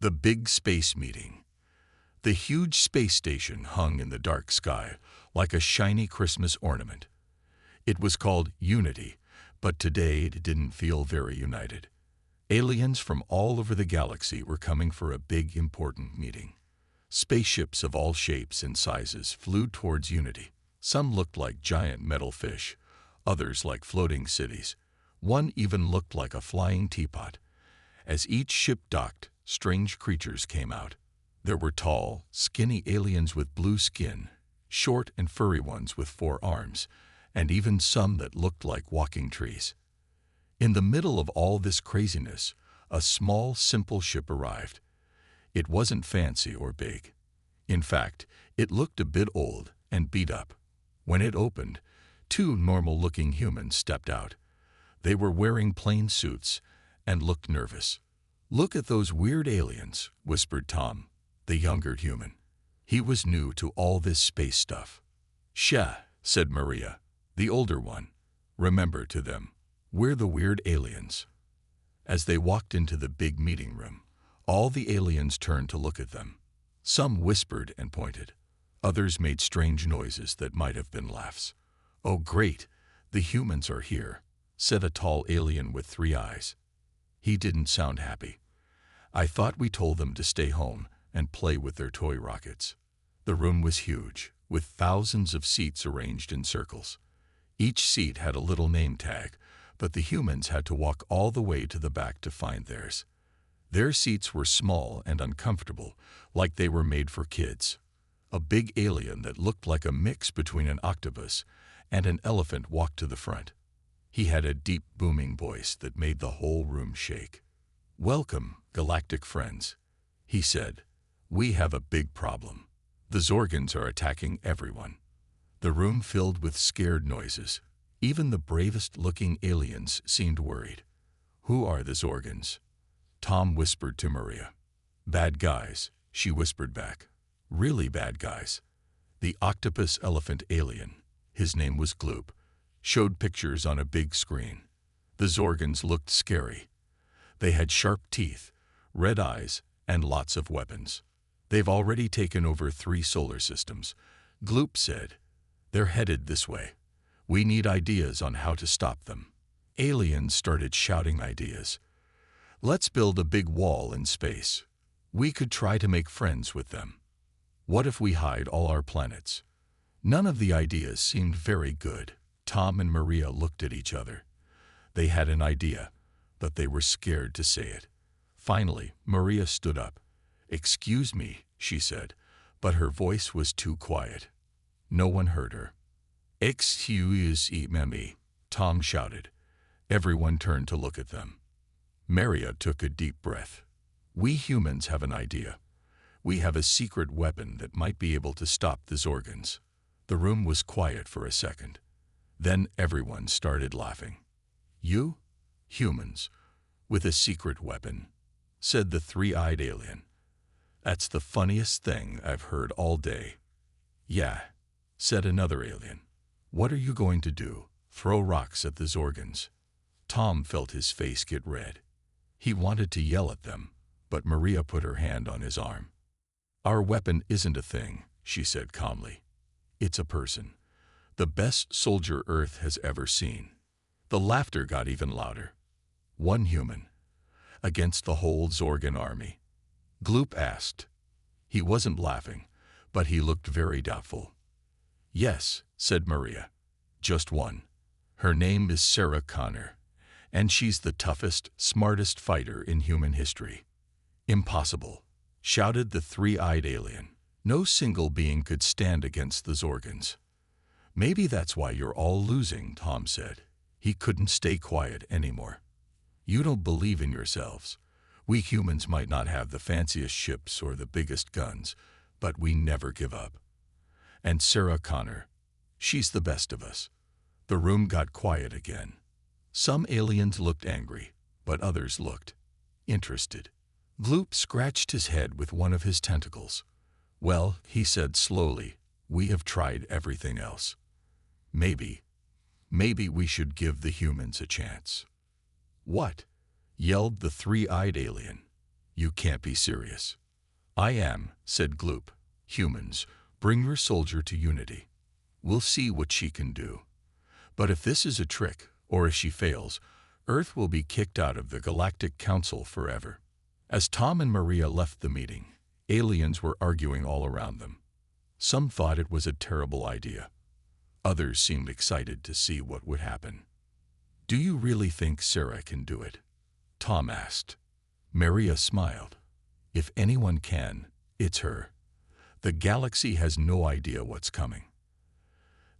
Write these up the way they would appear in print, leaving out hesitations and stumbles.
The big space meeting. The huge space station hung in the dark sky like a shiny Christmas ornament. It was called Unity, but today it didn't feel very united. Aliens from all over the galaxy were coming for a big, important meeting. Spaceships of all shapes and sizes flew towards Unity. Some looked like giant metal fish, others like floating cities. One even looked like a flying teapot. As each ship docked, strange creatures came out. There were tall, skinny aliens with blue skin, short and furry ones with 4 arms, and even some that looked like walking trees. In the middle of all this craziness, a small, simple ship arrived. It wasn't fancy or big. In fact, it looked a bit old and beat up. When it opened, 2 normal-looking humans stepped out. They were wearing plain suits and looked nervous. "Look at those weird aliens," whispered Tom, the younger human. He was new to all this space stuff. "Sha," said Maria, the older one. "Remember to them, we're the weird aliens." As they walked into the big meeting room, all the aliens turned to look at them. Some whispered and pointed. Others made strange noises that might have been laughs. "Oh great, the humans are here," said a tall alien with 3 eyes. He didn't sound happy. "I thought we told them to stay home and play with their toy rockets." The room was huge, with thousands of seats arranged in circles. Each seat had a little name tag, but the humans had to walk all the way to the back to find theirs. Their seats were small and uncomfortable, like they were made for kids. A big alien that looked like a mix between an octopus and an elephant walked to the front. He had a deep, booming voice that made the whole room shake. "Welcome, Galactic friends," he said. "We have a big problem. The Zorgans are attacking everyone." The room filled with scared noises. Even the bravest-looking aliens seemed worried. "Who are the Zorgans?" Tom whispered to Maria. "Bad guys," she whispered back. "Really bad guys." The octopus elephant alien, his name was Gloop, showed pictures on a big screen. The Zorgans looked scary. They had sharp teeth, red eyes, and lots of weapons. "They've already taken over 3 solar systems," Gloop said. "They're headed this way. We need ideas on how to stop them." Aliens started shouting ideas. "Let's build a big wall in space. We could try to make friends with them. What if we hide all our planets?" None of the ideas seemed very good. Tom and Maria looked at each other. They had an idea, but they were scared to say it. Finally, Maria stood up. "Excuse me," she said, but her voice was too quiet. No one heard her. "Excuse me," Tom shouted. Everyone turned to look at them. Maria took a deep breath. "We humans have an idea. We have a secret weapon that might be able to stop the Zorgans." The room was quiet for a second. Then everyone started laughing. "You? Humans, with a secret weapon," said the 3-eyed alien. "That's the funniest thing I've heard all day." "Yeah," said another alien. "What are you going to do? Throw rocks at the Zorgans?" Tom felt his face get red. He wanted to yell at them, but Maria put her hand on his arm. "Our weapon isn't a thing," she said calmly. "It's a person. The best soldier Earth has ever seen." The laughter got even louder. "One human against the whole Zorgan army?" Gloop asked. He wasn't laughing, but he looked very doubtful. "Yes," said Maria. "Just one. Her name is Sarah Connor, and she's the toughest, smartest fighter in human history." "Impossible," shouted the 3-eyed alien. "No single being could stand against the Zorgans." "Maybe that's why you're all losing," Tom said. He couldn't stay quiet anymore. "You don't believe in yourselves. We humans might not have the fanciest ships or the biggest guns, but we never give up. And Sarah Connor, she's the best of us." The room got quiet again. Some aliens looked angry, but others looked interested. Gloop scratched his head with one of his tentacles. "Well," he said slowly, "we have tried everything else. Maybe we should give the humans a chance." "What?" yelled the 3-eyed alien. You can't be serious. I am, said Gloop. Humans, bring your soldier to Unity. We'll see what she can do. But if this is a trick, or if she fails, Earth will be kicked out of the Galactic Council forever. As Tom and Maria left the meeting, aliens were arguing all around them. Some thought it was a terrible idea. Others seemed excited to see what would happen. Do you really think Sarah can do it? Tom asked. Maria smiled. If anyone can, it's her. The galaxy has no idea what's coming.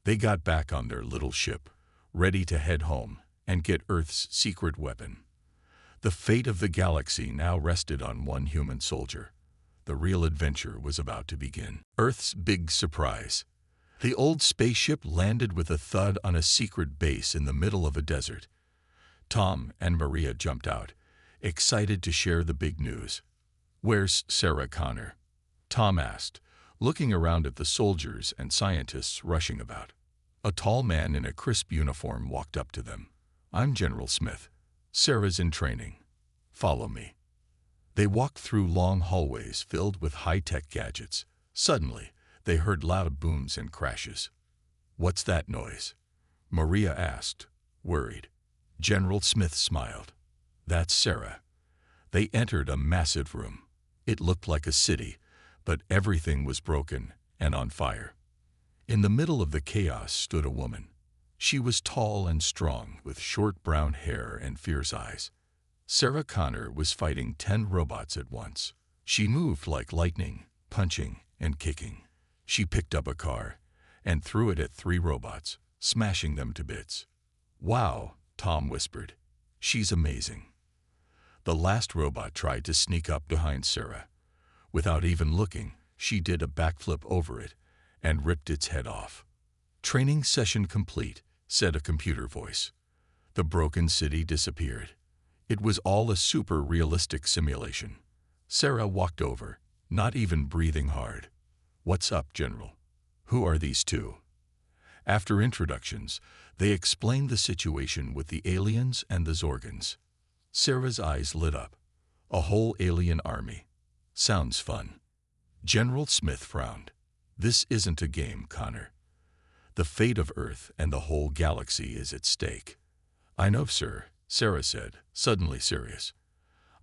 They got back on their little ship, ready to head home and get Earth's secret weapon. The fate of the galaxy now rested on one human soldier. The real adventure was about to begin. Earth's big surprise. The old spaceship landed with a thud on a secret base in the middle of a desert. Tom and Maria jumped out, excited to share the big news. Where's Sarah Connor? Tom asked, looking around at the soldiers and scientists rushing about. A tall man in a crisp uniform walked up to them. I'm General Smith. Sarah's in training. Follow me. They walked through long hallways filled with high-tech gadgets. Suddenly, they heard loud booms and crashes. What's that noise? Maria asked, worried. General Smith smiled. That's Sarah. They entered a massive room. It looked like a city, but everything was broken and on fire. In the middle of the chaos stood a woman. She was tall and strong, with short brown hair and fierce eyes. Sarah Connor was fighting 10 robots at once. She moved like lightning, punching and kicking. She picked up a car and threw it at 3 robots, smashing them to bits. Wow, Tom whispered. She's amazing. The last robot tried to sneak up behind Sarah. Without even looking, she did a backflip over it and ripped its head off. Training session complete, said a computer voice. The broken city disappeared. It was all a super realistic simulation. Sarah walked over, not even breathing hard. What's up, General? Who are these two? After introductions, they explained the situation with the aliens and the Zorgans. Sarah's eyes lit up. A whole alien army. Sounds fun. General Smith frowned. This isn't a game, Connor. The fate of Earth and the whole galaxy is at stake. I know, sir, Sarah said, suddenly serious.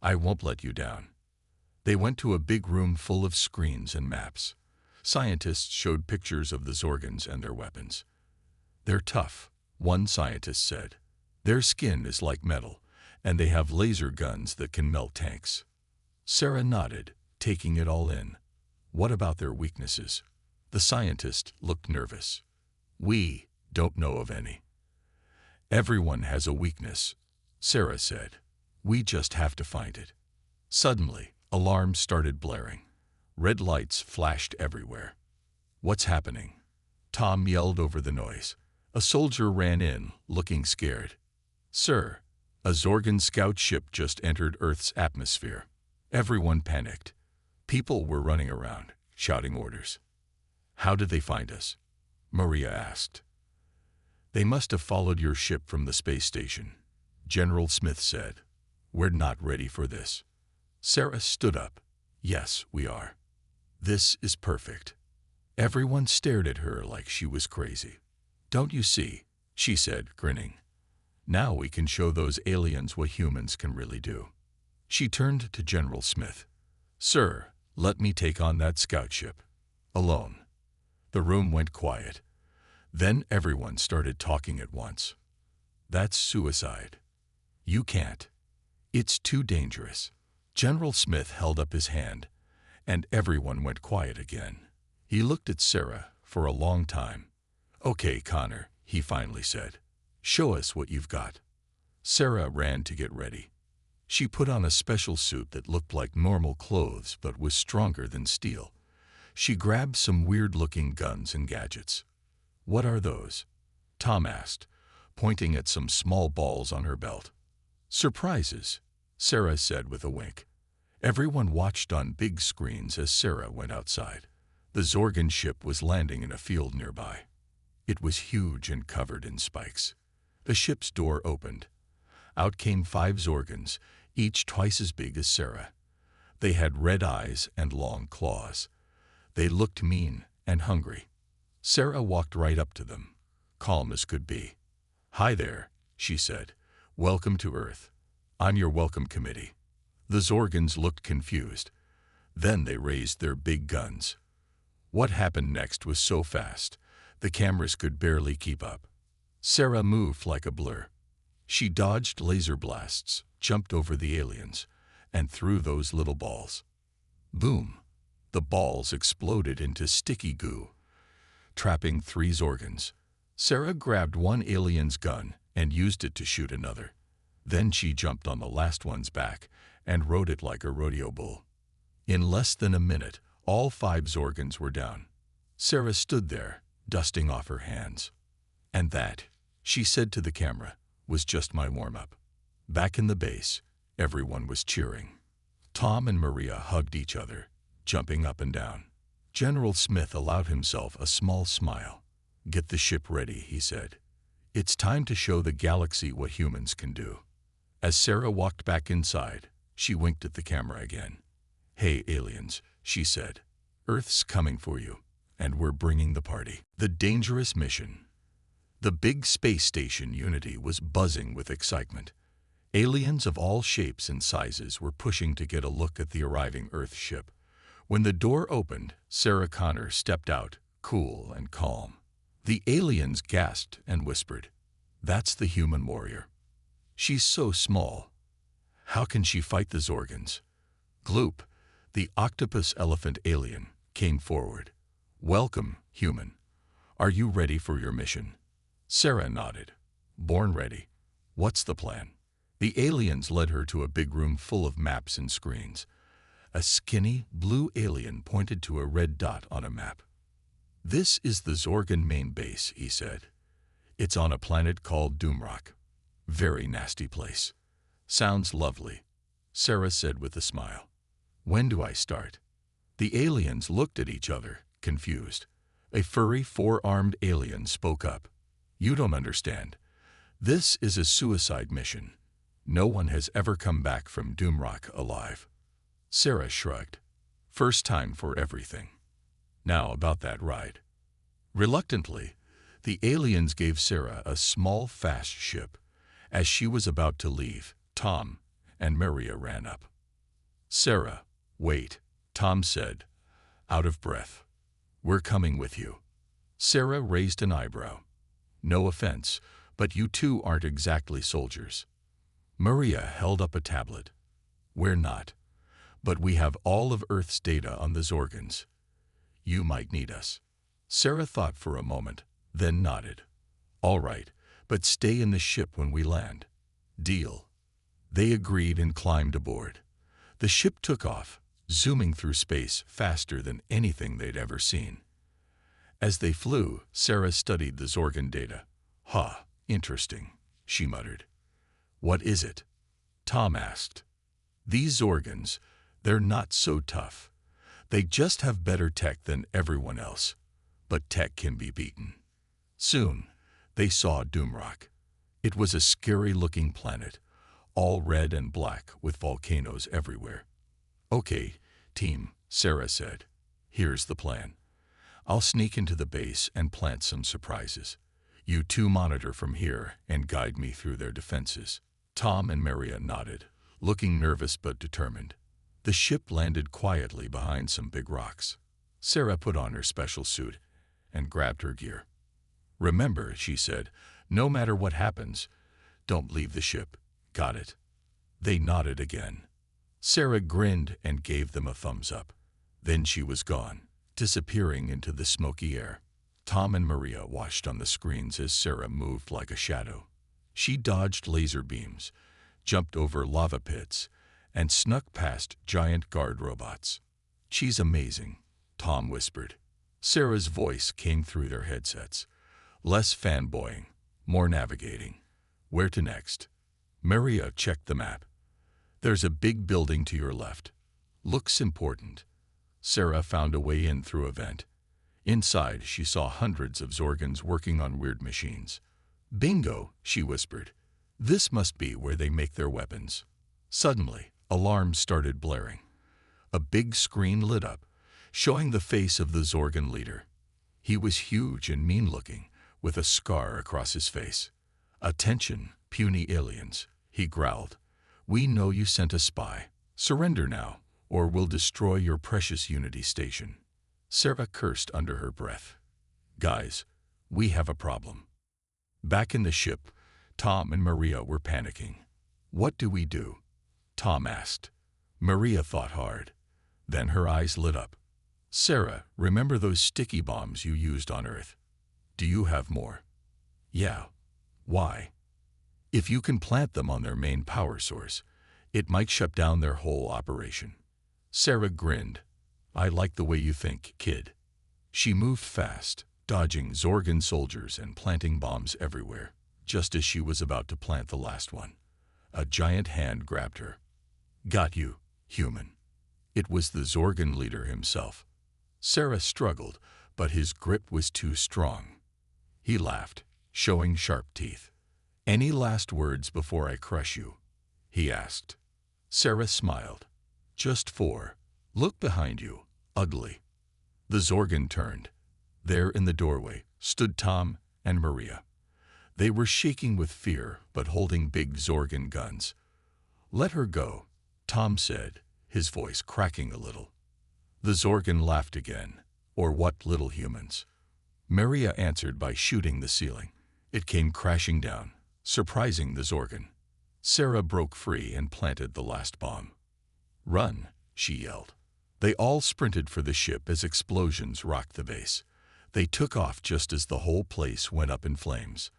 I won't let you down. They went to a big room full of screens and maps. Scientists showed pictures of the Zorgans and their weapons. They're tough, one scientist said. Their skin is like metal, and they have laser guns that can melt tanks. Sarah nodded, taking it all in. What about their weaknesses? The scientist looked nervous. We don't know of any. Everyone has a weakness, Sarah said. We just have to find it. Suddenly, alarms started blaring. Red lights flashed everywhere. What's happening? Tom yelled over the noise. A soldier ran in, looking scared. Sir, a Zorgan scout ship just entered Earth's atmosphere. Everyone panicked. People were running around, shouting orders. How did they find us? Maria asked. They must have followed your ship from the space station, General Smith said. We're not ready for this. Sarah stood up. Yes, we are. This is perfect. Everyone stared at her like she was crazy. Don't you see? She said, grinning. Now we can show those aliens what humans can really do. She turned to General Smith. Sir, let me take on that scout ship. Alone. The room went quiet. Then everyone started talking at once. That's suicide. You can't. It's too dangerous. General Smith held up his hand, and everyone went quiet again. He looked at Sarah for a long time. Okay, Connor, he finally said. Show us what you've got. Sarah ran to get ready. She put on a special suit that looked like normal clothes but was stronger than steel. She grabbed some weird-looking guns and gadgets. What are those? Tom asked, pointing at some small balls on her belt. Surprises, Sarah said with a wink. Everyone watched on big screens as Sarah went outside. The Zorgan ship was landing in a field nearby. It was huge and covered in spikes. The ship's door opened. Out came 5 Zorgans, each twice as big as Sarah. They had red eyes and long claws. They looked mean and hungry. Sarah walked right up to them, calm as could be. "Hi there," she said. "Welcome to Earth. I'm your welcome committee." The Zorgans looked confused. Then they raised their big guns. What happened next was so fast, the cameras could barely keep up. Sarah moved like a blur. She dodged laser blasts, jumped over the aliens, and threw those little balls. Boom! The balls exploded into sticky goo, trapping 3 Zorgans. Sarah grabbed one alien's gun and used it to shoot another. Then she jumped on the last one's back and rode it like a rodeo bull. In less than a minute, all 5 Zorgans were down. Sarah stood there, dusting off her hands. "And that," she said to the camera, "was just my warm-up." Back in the base, everyone was cheering. Tom and Maria hugged each other, jumping up and down. General Smith allowed himself a small smile. "Get the ship ready," he said. "It's time to show the galaxy what humans can do." As Sarah walked back inside, she winked at the camera again. "Hey, aliens," she said. "Earth's coming for you, and we're bringing the party." The dangerous mission. The big space station Unity was buzzing with excitement. Aliens of all shapes and sizes were pushing to get a look at the arriving Earth ship. When the door opened, Sarah Connor stepped out, cool and calm. The aliens gasped and whispered, "That's the human warrior. She's so small. How can she fight the Zorgans?" Gloop, the octopus elephant alien, came forward. "Welcome, human. Are you ready for your mission?" Sarah nodded. "Born ready. What's the plan?" The aliens led her to a big room full of maps and screens. A skinny, blue alien pointed to a red dot on a map. "This is the Zorgan main base," he said. "It's on a planet called Doomrock. Very nasty place." "Sounds lovely," Sarah said with a smile. "When do I start?" The aliens looked at each other, confused. A furry, 4-armed alien spoke up. "You don't understand. This is a suicide mission. No one has ever come back from Doomrock alive." Sarah shrugged. "First time for everything. Now about that ride." Reluctantly, the aliens gave Sarah a small, fast ship. As she was about to leave, Tom and Maria ran up. "Sarah, wait," Tom said, out of breath. "We're coming with you." Sarah raised an eyebrow. "No offense, but you two aren't exactly soldiers." Maria held up a tablet. "We're not, but we have all of Earth's data on the Zorgans. You might need us." Sarah thought for a moment, then nodded. "All right, but stay in the ship when we land." "Deal." They agreed and climbed aboard. The ship took off, zooming through space faster than anything they'd ever seen. As they flew, Sarah studied the Zorgan data. "Huh, interesting," she muttered. "What is it?" Tom asked. "These Zorgans, they're not so tough. They just have better tech than everyone else. But tech can be beaten." Soon, they saw Doomrock. It was a scary-looking planet, all red and black with volcanoes everywhere. "Okay, team," Sarah said. "Here's the plan. I'll sneak into the base and plant some surprises. You two monitor from here and guide me through their defenses." Tom and Maria nodded, looking nervous but determined. The ship landed quietly behind some big rocks. Sarah put on her special suit and grabbed her gear. "Remember," she said, "no matter what happens, don't leave the ship. Got it?" They nodded again. Sarah grinned and gave them a thumbs up. Then she was gone, disappearing into the smoky air. Tom and Maria watched on the screens as Sarah moved like a shadow. She dodged laser beams, jumped over lava pits, and snuck past giant guard robots. "She's amazing," Tom whispered. Sarah's voice came through their headsets. Less fanboying, more navigating. "Where to next?" Maria checked the map. "There's a big building to your left. Looks important." Sarah found a way in through a vent. Inside, she saw hundreds of Zorgans working on weird machines. "Bingo," she whispered. "This must be where they make their weapons." Suddenly, alarms started blaring. A big screen lit up, showing the face of the Zorgon leader. He was huge and mean-looking, with a scar across his face. "Attention, puny aliens," he growled. "We know you sent a spy. Surrender now, or we'll destroy your precious Unity station." Sarah cursed under her breath. "Guys, we have a problem." Back in the ship, Tom and Maria were panicking. "What do we do?" Tom asked. Maria thought hard. Then her eyes lit up. "Sarah, remember those sticky bombs you used on Earth? Do you have more?" "Yeah." "Why?" "If you can plant them on their main power source, it might shut down their whole operation." Sarah grinned. "I like the way you think, kid." She moved fast, dodging Zorgon soldiers and planting bombs everywhere. Just as she was about to plant the last one, a giant hand grabbed her. "Got you, human." It was the Zorgon leader himself. Sarah struggled, but his grip was too strong. He laughed, showing sharp teeth. "Any last words before I crush you?" he asked. Sarah smiled. "Just 4. Look behind you, ugly." The Zorgon turned. There in the doorway stood Tom and Maria. They were shaking with fear, but holding big Zorgon guns. "Let her go," Tom said, his voice cracking a little. The Zorgon laughed again. "Or what, little humans?" Maria answered by shooting the ceiling. It came crashing down, surprising the Zorgon. Sarah broke free and planted the last bomb. "Run," she yelled. They all sprinted for the ship as explosions rocked the base. They took off just as the whole place went up in flames.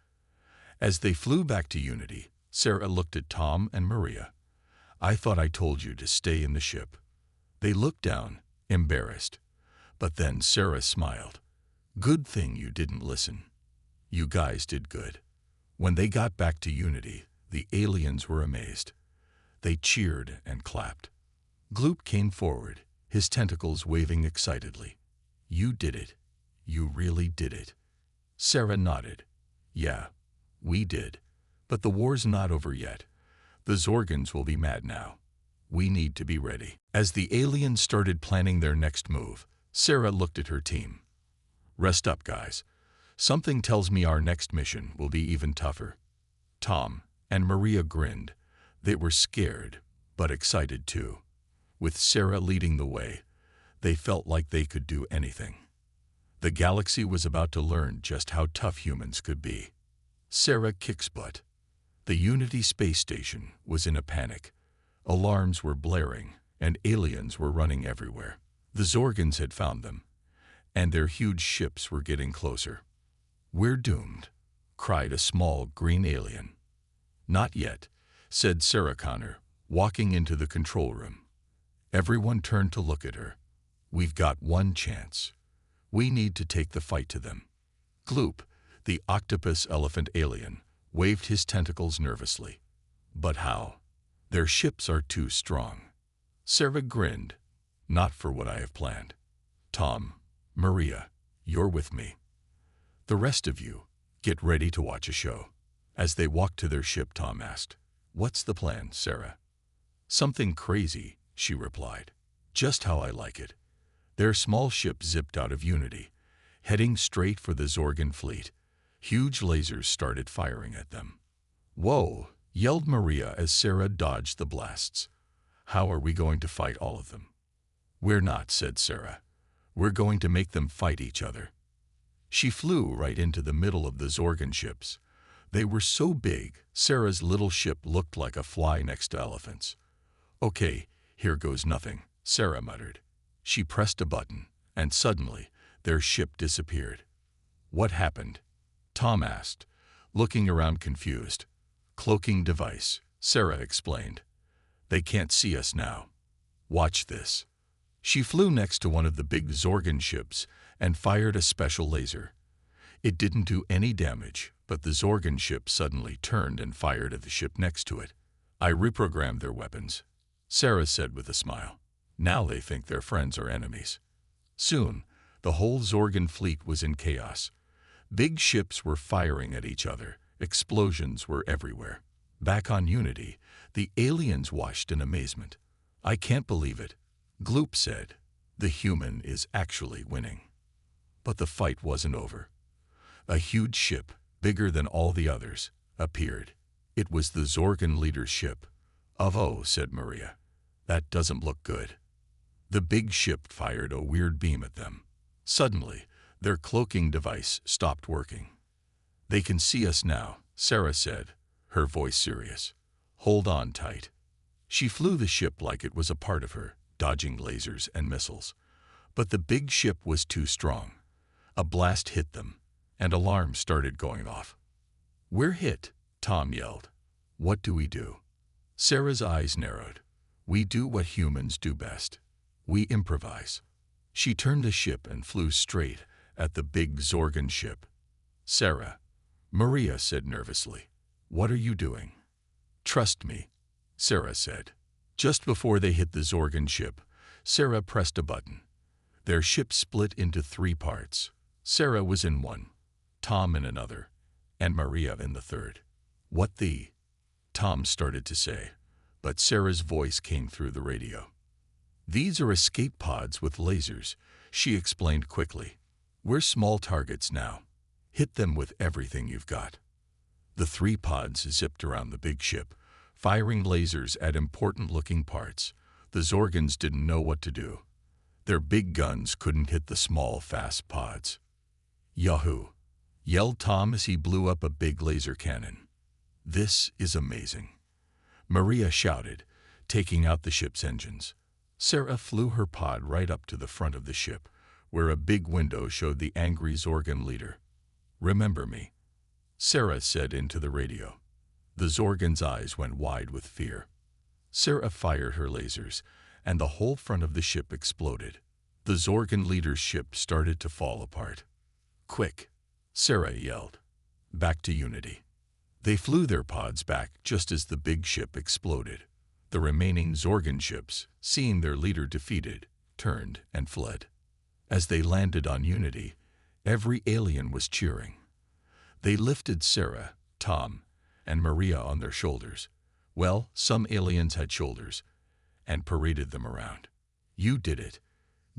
As they flew back to Unity, Sarah looked at Tom and Maria. "I thought I told you to stay in the ship." They looked down, embarrassed. But then Sarah smiled. "Good thing you didn't listen. You guys did good." When they got back to Unity, the aliens were amazed. They cheered and clapped. Gloop came forward, his tentacles waving excitedly. "You did it. You really did it." Sarah nodded. "Yeah, we did. But the war's not over yet. The Zorgons will be mad now. We need to be ready." As the aliens started planning their next move, Sarah looked at her team. "Rest up, guys. Something tells me our next mission will be even tougher." Tom and Maria grinned. They were scared, but excited too. With Sarah leading the way, they felt like they could do anything. The galaxy was about to learn just how tough humans could be. Sarah kicks butt. The Unity space station was in a panic. Alarms were blaring, and aliens were running everywhere. The Zorgons had found them, and their huge ships were getting closer. "We're doomed," cried a small green alien. "Not yet," said Sarah Connor, walking into the control room. Everyone turned to look at her. "We've got one chance. We need to take the fight to them." Gloop, the octopus elephant alien, waved his tentacles nervously. "But how? Their ships are too strong." Sarah grinned. "Not for what I have planned. Tom, Maria, you're with me. The rest of you, get ready to watch a show." As they walked to their ship, Tom asked, "What's the plan, Sarah?" "Something crazy," she replied. "Just how I like it." Their small ship zipped out of Unity, heading straight for the Zorgon fleet. Huge lasers started firing at them. "Whoa!" yelled Maria as Sarah dodged the blasts. "How are we going to fight all of them?" "We're not," said Sarah. "We're going to make them fight each other." She flew right into the middle of the Zorgon ships. They were so big, Sarah's little ship looked like a fly next to elephants. "Okay, here goes nothing," Sarah muttered. She pressed a button, and suddenly, their ship disappeared. "What happened?" Tom asked, looking around confused. "Cloaking device," Sarah explained. "They can't see us now. Watch this." She flew next to one of the big Zorgon ships and fired a special laser. It didn't do any damage, but the Zorgon ship suddenly turned and fired at the ship next to it. "I reprogrammed their weapons," Sarah said with a smile. "Now they think their friends are enemies." Soon, the whole Zorgon fleet was in chaos. Big ships were firing at each other. Explosions were everywhere. Back on Unity, the aliens watched in amazement. "I can't believe it. Gloop said, "The human is actually winning." But the fight wasn't over. A huge ship, bigger than all the others, appeared. It was the Zorgan leader's ship. "Oh," said Maria. "That doesn't look good." The big ship fired a weird beam at them. Suddenly, their cloaking device stopped working. "They can see us now," Sarah said, her voice serious. "Hold on tight." She flew the ship like it was a part of her, dodging lasers and missiles. But the big ship was too strong. A blast hit them, and alarms started going off. "We're hit," Tom yelled. "What do we do?" Sarah's eyes narrowed. "We do what humans do best. We improvise." She turned the ship and flew straight at the big Zorgan ship. "Sarah," Maria said nervously, "what are you doing?" "Trust me," Sarah said. Just before they hit the Zorgan ship, Sarah pressed a button. Their ship split into 3 parts. Sarah was in one, Tom in another, and Maria in the third. "What the?" Tom started to say, but Sarah's voice came through the radio. "These are escape pods with lasers," she explained quickly. "We're small targets now. Hit them with everything you've got." The 3 pods zipped around the big ship, firing lasers at important-looking parts. The Zorgans didn't know what to do. Their big guns couldn't hit the small, fast pods. "Yahoo!" yelled Tom as he blew up a big laser cannon. "This is amazing," Maria shouted, taking out the ship's engines. Sarah flew her pod right up to the front of the ship, where a big window showed the angry Zorgan leader. "Remember me," Sarah said into the radio. The Zorgan's eyes went wide with fear. Sarah fired her lasers, and the whole front of the ship exploded. The Zorgan leader's ship started to fall apart. "Quick!" Sarah yelled. "Back to Unity." They flew their pods back just as the big ship exploded. The remaining Zorgan ships, seeing their leader defeated, turned and fled. As they landed on Unity, every alien was cheering. They lifted Sarah, Tom, and Maria on their shoulders. Well, some aliens had shoulders, and paraded them around. "You did it,"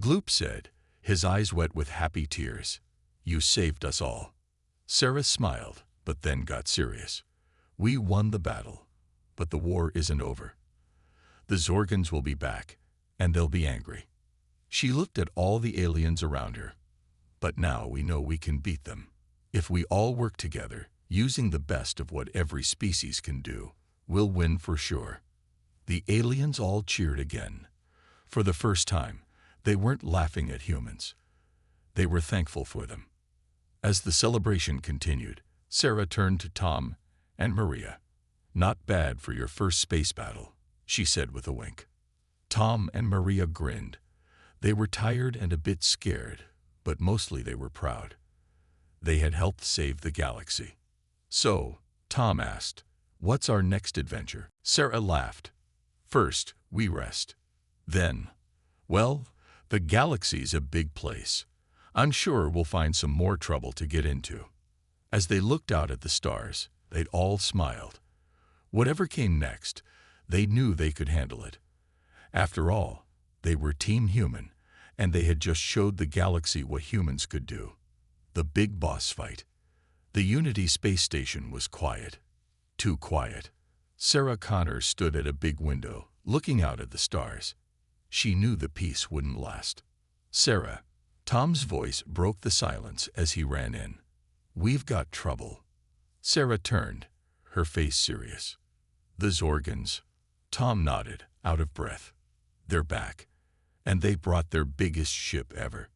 Gloop said, his eyes wet with happy tears. "You saved us all." Sarah smiled, but then got serious. "We won the battle, but the war isn't over. The Zorgans will be back, and they'll be angry." She looked at all the aliens around her. "But now we know we can beat them. If we all work together, using the best of what every species can do, we'll win for sure." The aliens all cheered again. For the first time, they weren't laughing at humans. They were thankful for them. As the celebration continued, Sarah turned to Tom and Maria. "Not bad for your first space battle," she said with a wink. Tom and Maria grinned. They were tired and a bit scared, but mostly they were proud. They had helped save the galaxy. "So," Tom asked, "what's our next adventure?" Sarah laughed. "First, we rest. Then, well, the galaxy's a big place. I'm sure we'll find some more trouble to get into." As they looked out at the stars, they'd all smiled. Whatever came next, they knew they could handle it. After all, they were Team Human, and they had just showed the galaxy what humans could do. The big boss fight. The Unity space station was quiet. Too quiet. Sarah Connor stood at a big window, looking out at the stars. She knew the peace wouldn't last. "Sarah," Tom's voice broke the silence as he ran in. "We've got trouble." Sarah turned, her face serious. "The Zorgans." Tom nodded, out of breath. "They're back, and they brought their biggest ship ever."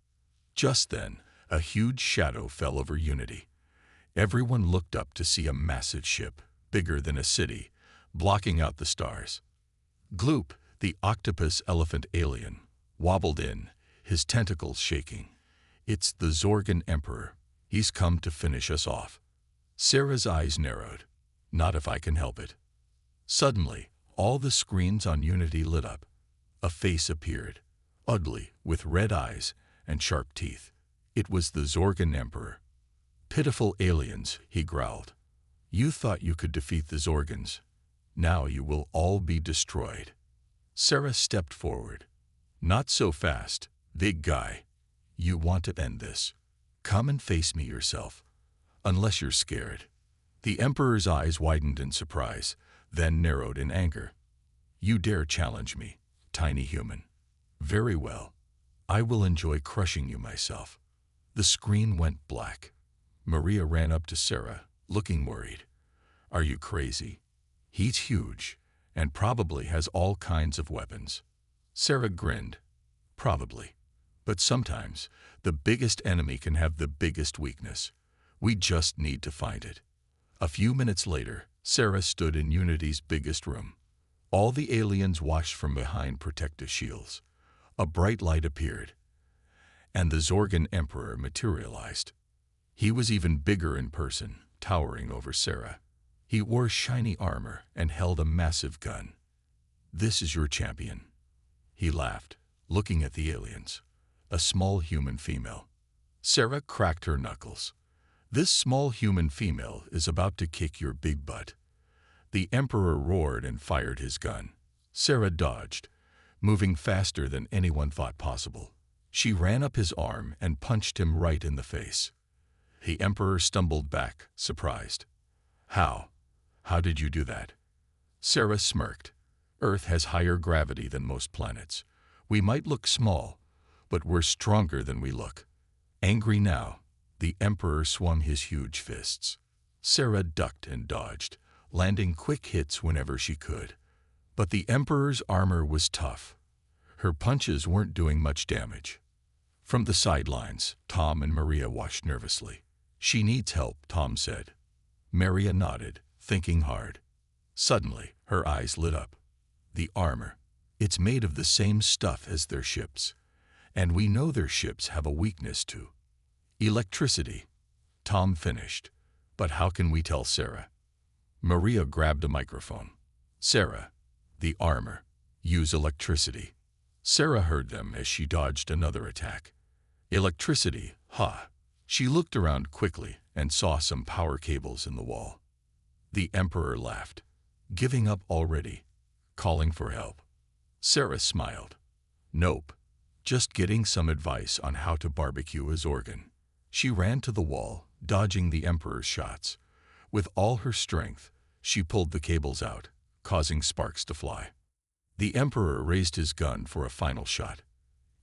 Just then, a huge shadow fell over Unity. Everyone looked up to see a massive ship, bigger than a city, blocking out the stars. Gloop, the octopus elephant alien, wobbled in, his tentacles shaking. "It's the Zorgan Emperor. He's come to finish us off." Sarah's eyes narrowed. "Not if I can help it." Suddenly, all the screens on Unity lit up. A face appeared, ugly, with red eyes and sharp teeth. It was the Zorgan Emperor. "Pitiful aliens," he growled. "You thought you could defeat the Zorgans. Now you will all be destroyed." Sarah stepped forward. Not so fast, big guy. You want to end this. Come and face me yourself. Unless you're scared. The Emperor's eyes widened in surprise, then narrowed in anger. You dare challenge me, tiny human. Very well. I will enjoy crushing you myself. The screen went black. Maria ran up to Sarah, looking worried. Are you crazy? He's huge, and probably has all kinds of weapons. Sarah grinned. Probably. But sometimes, the biggest enemy can have the biggest weakness. We just need to find it. A few minutes later, Sarah stood in Unity's biggest room. All the aliens watched from behind protective shields. A bright light appeared, and the Zorgan Emperor materialized. He was even bigger in person, towering over Sarah. He wore shiny armor and held a massive gun. This is your champion. He laughed, looking at the aliens. A small human female. Sarah cracked her knuckles. This small human female is about to kick your big butt. The Emperor roared and fired his gun. Sarah dodged, moving faster than anyone thought possible. She ran up his arm and punched him right in the face. The Emperor stumbled back, surprised. How? How did you do that? Sarah smirked. Earth has higher gravity than most planets. We might look small, but we're stronger than we look. Angry now, the Emperor swung his huge fists. Sarah ducked and dodged, landing quick hits whenever she could. But the Emperor's armor was tough. Her punches weren't doing much damage. From the sidelines, Tom and Maria watched nervously. She needs help, Tom said. Maria nodded, thinking hard. Suddenly, her eyes lit up. The armor. It's made of the same stuff as their ships. And we know their ships have a weakness too. Electricity. Tom finished. But how can we tell Sarah? Maria grabbed a microphone. Sarah, the armor. Use electricity. Sarah heard them as she dodged another attack. Electricity, ha. She looked around quickly and saw some power cables in the wall. The Emperor laughed. Giving up already? Calling for help? Sarah smiled. Nope. Just getting some advice on how to barbecue a Zorgan. She ran to the wall, dodging the Emperor's shots. With all her strength, she pulled the cables out, causing sparks to fly. The Emperor raised his gun for a final shot.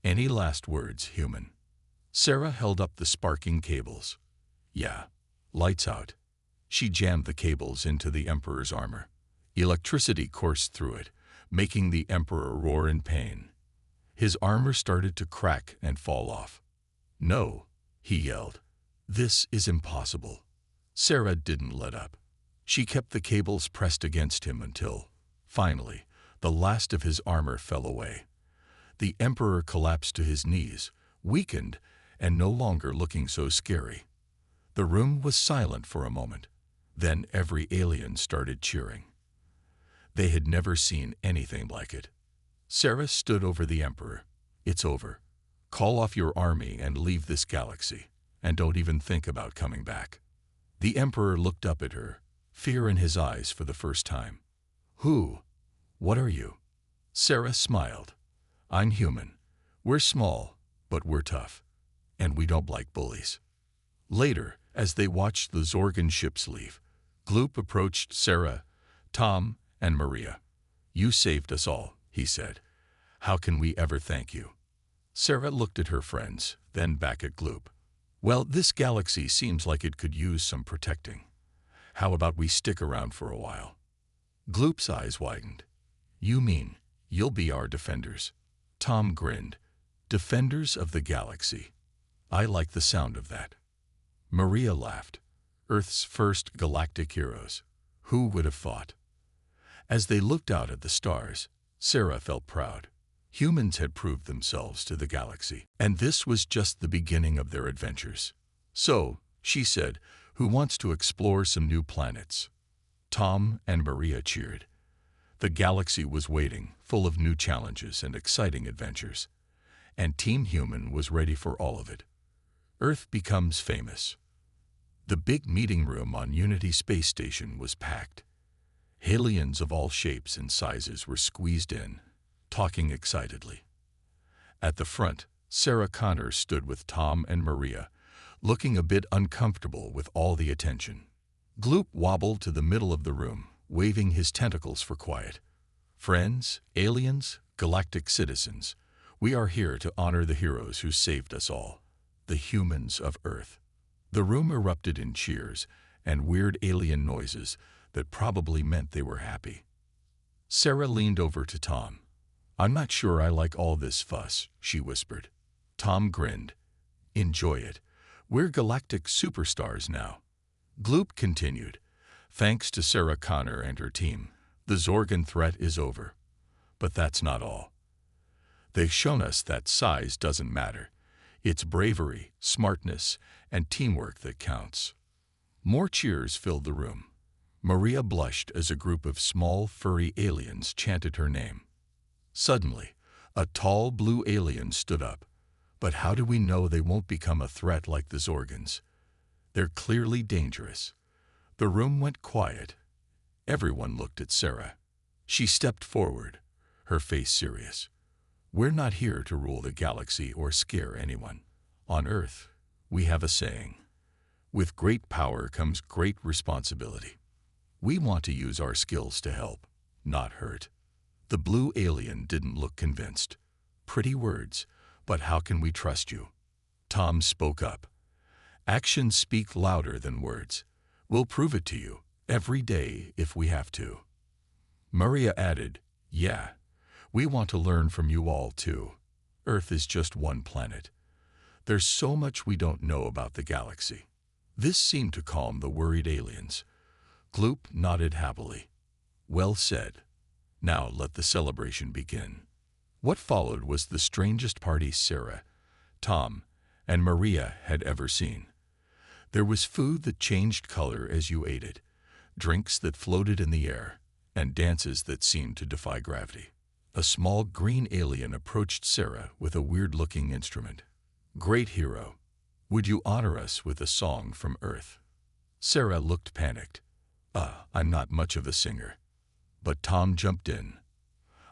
Any last words, human? Sarah held up the sparking cables. Yeah. Lights out. She jammed the cables into the Emperor's armor. Electricity coursed through it, making the Emperor roar in pain. His armor started to crack and fall off. No, he yelled. This is impossible. Sarah didn't let up. She kept the cables pressed against him until, finally, the last of his armor fell away. The Emperor collapsed to his knees, weakened and no longer looking so scary. The room was silent for a moment. Then every alien started cheering. They had never seen anything like it. Sarah stood over the Emperor. It's over. Call off your army and leave this galaxy, and don't even think about coming back. The Emperor looked up at her, fear in his eyes for the first time. Who? What are you? Sarah smiled. I'm human. We're small, but we're tough. And we don't like bullies. Later, as they watched the Zorgan ships leave, Gloop approached Sarah, Tom, and Maria. You saved us all, he said. How can we ever thank you? Sarah looked at her friends, then back at Gloop. Well, this galaxy seems like it could use some protecting. How about we stick around for a while? Gloop's eyes widened. You mean you'll be our defenders? Tom grinned. Defenders of the galaxy. I like the sound of that. Maria laughed. Earth's first galactic heroes. Who would have thought? As they looked out at the stars, Sarah felt proud. Humans had proved themselves to the galaxy, and this was just the beginning of their adventures. So, she said, who wants to explore some new planets? Tom and Maria cheered. The galaxy was waiting, full of new challenges and exciting adventures. And Team Human was ready for all of it. Earth becomes famous. The big meeting room on Unity Space Station was packed. Aliens of all shapes and sizes were squeezed in, talking excitedly. At the front, Sarah Connor stood with Tom and Maria, looking a bit uncomfortable with all the attention. Gloop wobbled to the middle of the room, waving his tentacles for quiet. Friends, aliens, galactic citizens, we are here to honor the heroes who saved us all, the humans of Earth. The room erupted in cheers and weird alien noises that probably meant they were happy. Sarah leaned over to Tom. "I'm not sure I like all this fuss," she whispered. Tom grinned. "Enjoy it. We're galactic superstars now." Gloop continued. "Thanks to Sarah Connor and her team, the Zorgon threat is over. But that's not all. They've shown us that size doesn't matter. It's bravery, smartness, and teamwork that counts." More cheers filled the room. Maria blushed as a group of small, furry aliens chanted her name. Suddenly, a tall blue alien stood up. "But how do we know they won't become a threat like the Zorgons? They're clearly dangerous." The room went quiet. Everyone looked at Sarah. She stepped forward, her face serious. "We're not here to rule the galaxy or scare anyone. On Earth, we have a saying. With great power comes great responsibility. We want to use our skills to help, not hurt." The blue alien didn't look convinced. "Pretty words, but how can we trust you?" Tom spoke up. "Actions speak louder than words. We'll prove it to you, every day if we have to." Maria added, "Yeah, we want to learn from you all too. Earth is just one planet. There's so much we don't know about the galaxy." This seemed to calm the worried aliens. Gloop nodded happily. "Well said. Now let the celebration begin." What followed was the strangest party Sarah, Tom, and Maria had ever seen. There was food that changed color as you ate it, drinks that floated in the air, and dances that seemed to defy gravity. A small green alien approached Sarah with a weird-looking instrument. "Great hero, would you honor us with a song from Earth?" Sarah looked panicked. I'm not much of a singer." But Tom jumped in.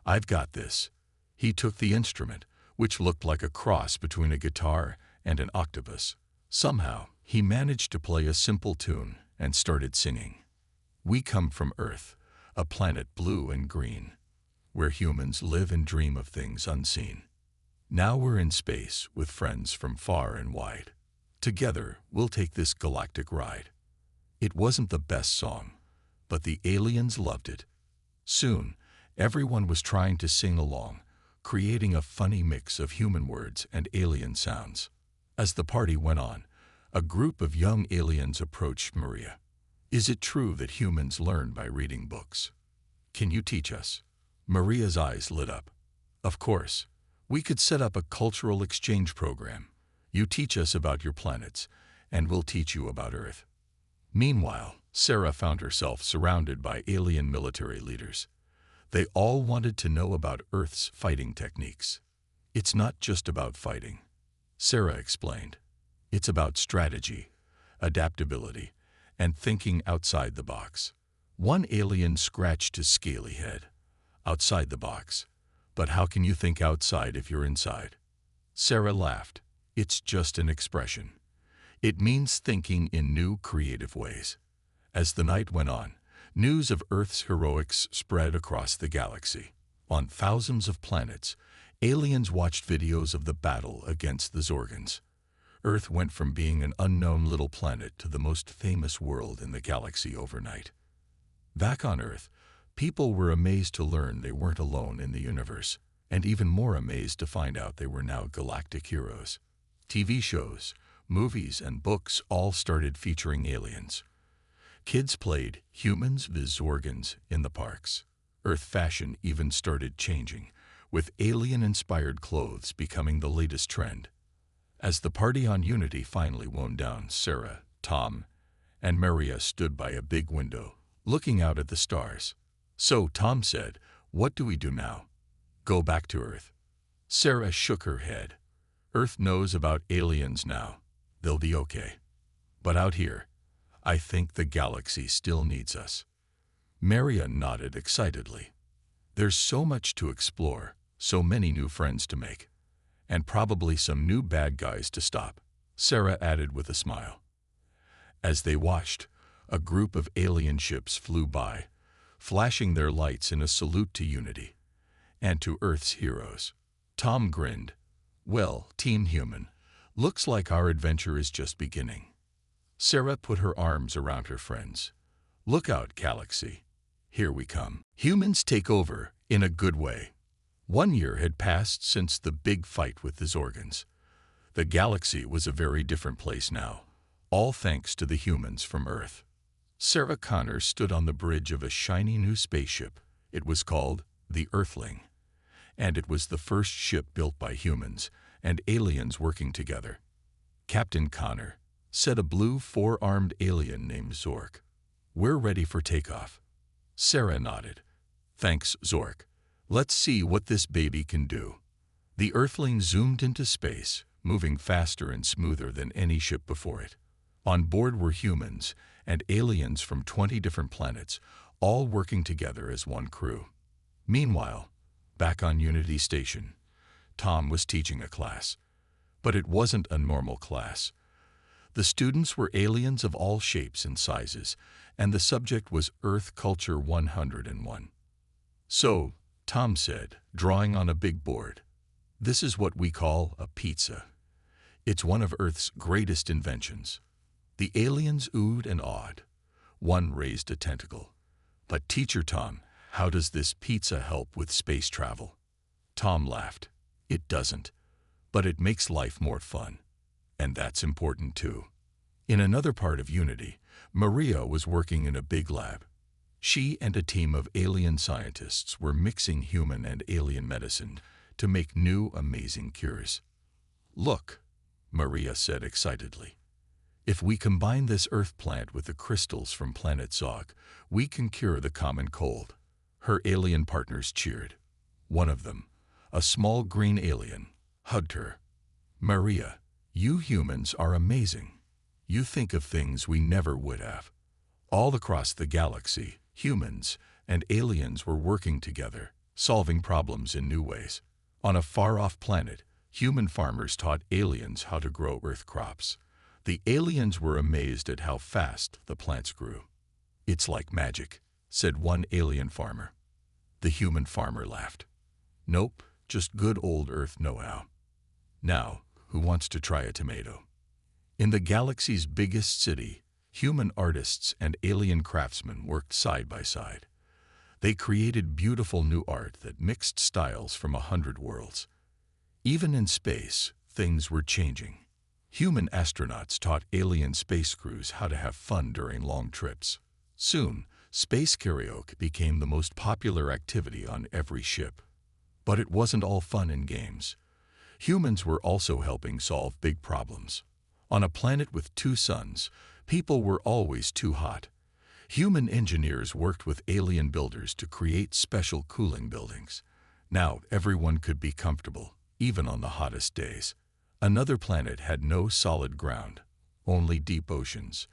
"I've got this." He took the instrument, which looked like a cross between a guitar and an octopus. Somehow, he managed to play a simple tune and started singing. "We come from Earth, a planet blue and green, where humans live and dream of things unseen. Now we're in space with friends from far and wide. Together, we'll take this galactic ride." It wasn't the best song, but the aliens loved it. Soon, everyone was trying to sing along, creating a funny mix of human words and alien sounds. As the party went on, a group of young aliens approached Maria. "Is it true that humans learn by reading books? Can you teach us?" Maria's eyes lit up. "Of course. We could set up a cultural exchange program. You teach us about your planets, and we'll teach you about Earth." Meanwhile, Sarah found herself surrounded by alien military leaders. They all wanted to know about Earth's fighting techniques. "It's not just about fighting," Sarah explained. "It's about strategy, adaptability, and thinking outside the box." One alien scratched his scaly head. "Outside the box? But how can you think outside if you're inside?" Sarah laughed. "It's just an expression. It means thinking in new, creative ways." As the night went on, news of Earth's heroics spread across the galaxy. On thousands of planets, aliens watched videos of the battle against the Zorgons. Earth went from being an unknown little planet to the most famous world in the galaxy overnight. Back on Earth, people were amazed to learn they weren't alone in the universe, and even more amazed to find out they were now galactic heroes. TV shows, movies, and books all started featuring aliens. Kids played humans vs. Zorgons in the parks. Earth fashion even started changing, with alien-inspired clothes becoming the latest trend. As the party on Unity finally wound down, Sarah, Tom, and Maria stood by a big window, looking out at the stars. "So," Tom said, "what do we do now? Go back to Earth?" Sarah shook her head. "Earth knows about aliens now. They'll be okay. But out here, I think the galaxy still needs us." Maria nodded excitedly. "There's so much to explore, so many new friends to make. And probably some new bad guys to stop, Sarah added with a smile. As they watched, a group of alien ships flew by, flashing their lights in a salute to Unity and to Earth's heroes. Tom grinned. Well, Team Human, looks like our adventure is just beginning. Sarah put her arms around her friends. Look out, Galaxy. Here we come. Humans take over in a good way. 1 year had passed since the big fight with the Zorgans. The galaxy was a very different place now, all thanks to the humans from Earth. Sarah Connor stood on the bridge of a shiny new spaceship. It was called the Earthling, and it was the first ship built by humans and aliens working together. Captain Connor said a blue four-armed alien named Zork. We're ready for takeoff. Sarah nodded. Thanks, Zork. Let's see what this baby can do. The Earthling zoomed into space, moving faster and smoother than any ship before it. On board were humans and aliens from 20 different planets, all working together as one crew. Meanwhile, back on Unity Station, Tom was teaching a class. But it wasn't a normal class. The students were aliens of all shapes and sizes, and the subject was Earth Culture 101. So, Tom said, drawing on a big board, this is what we call a pizza. It's one of Earth's greatest inventions. The aliens oohed and awed. One raised a tentacle. But Teacher Tom, how does this pizza help with space travel? Tom laughed. It doesn't. But it makes life more fun. And that's important too. In another part of Unity, Maria was working in a big lab. She and a team of alien scientists were mixing human and alien medicine to make new, amazing cures. Look, Maria said excitedly. If we combine this earth plant with the crystals from planet Zog, we can cure the common cold. Her alien partners cheered. One of them, a small green alien, hugged her. Maria, you humans are amazing. You think of things we never would have. All across the galaxy, humans and aliens were working together, solving problems in new ways. On a far-off planet, human farmers taught aliens how to grow earth crops. The aliens were amazed at how fast the plants grew. It's like magic, said one alien farmer. The human farmer laughed. Nope, just good old Earth know-how. Now, who wants to try a tomato? In the galaxy's biggest city, human artists and alien craftsmen worked side by side. They created beautiful new art that mixed styles from 100 worlds. Even in space, things were changing. Human astronauts taught alien space crews how to have fun during long trips. Soon, space karaoke became the most popular activity on every ship. But it wasn't all fun and games. Humans were also helping solve big problems. On a planet with 2 suns, people were always too hot. Human engineers worked with alien builders to create special cooling buildings. Now everyone could be comfortable, even on the hottest days. Another planet had no solid ground, only deep oceans.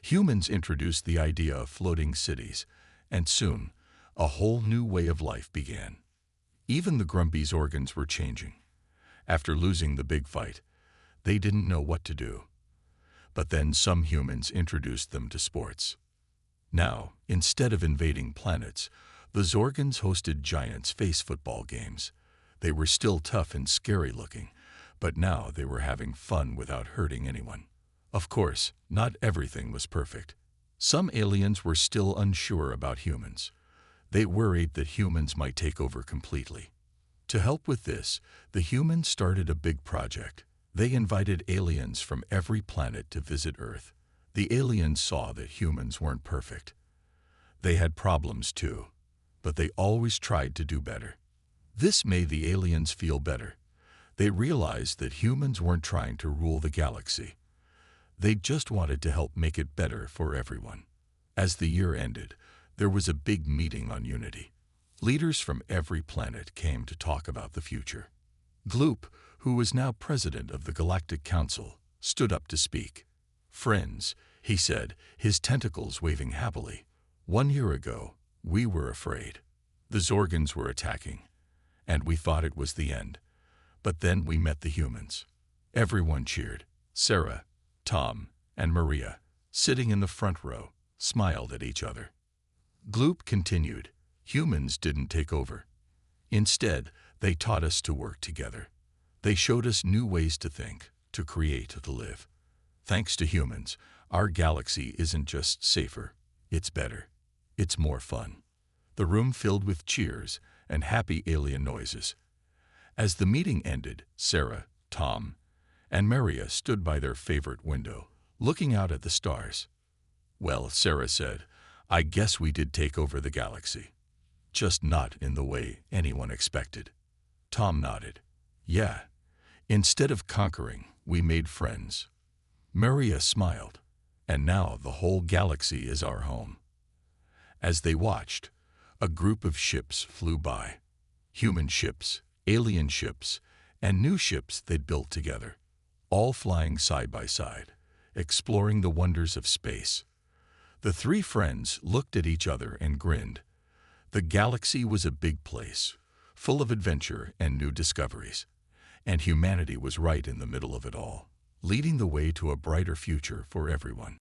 Humans introduced the idea of floating cities, and soon, a whole new way of life began. Even the grumpy Zorgans were changing. After losing the big fight, they didn't know what to do. But then some humans introduced them to sports. Now, instead of invading planets, the Zorgans hosted giant space football games. They were still tough and scary looking, but now they were having fun without hurting anyone. Of course, not everything was perfect. Some aliens were still unsure about humans. They worried that humans might take over completely. To help with this, the humans started a big project. They invited aliens from every planet to visit Earth. The aliens saw that humans weren't perfect. They had problems too, but they always tried to do better. This made the aliens feel better. They realized that humans weren't trying to rule the galaxy. They just wanted to help make it better for everyone. As the year ended, there was a big meeting on Unity. Leaders from every planet came to talk about the future. Gloop, who was now president of the Galactic Council, stood up to speak. Friends, he said, his tentacles waving happily. 1 year ago, we were afraid. The Zorgans were attacking, and we thought it was the end. But then we met the humans. Everyone cheered. Sarah, Tom, and Maria, sitting in the front row, smiled at each other. Gloop continued. Humans didn't take over. Instead, they taught us to work together. They showed us new ways to think, to create, to live. Thanks to humans, our galaxy isn't just safer, it's better. It's more fun. The room filled with cheers and happy alien noises. As the meeting ended, Sarah, Tom, and Maria stood by their favorite window, looking out at the stars. Well, Sarah said, I guess we did take over the galaxy. Just not in the way anyone expected. Tom nodded. Yeah. Instead of conquering, we made friends. Maria smiled. And now the whole galaxy is our home. As they watched, a group of ships flew by. Human ships, alien ships, and new ships they'd built together, all flying side by side, exploring the wonders of space. The three friends looked at each other and grinned. The galaxy was a big place, full of adventure and new discoveries, and humanity was right in the middle of it all, leading the way to a brighter future for everyone.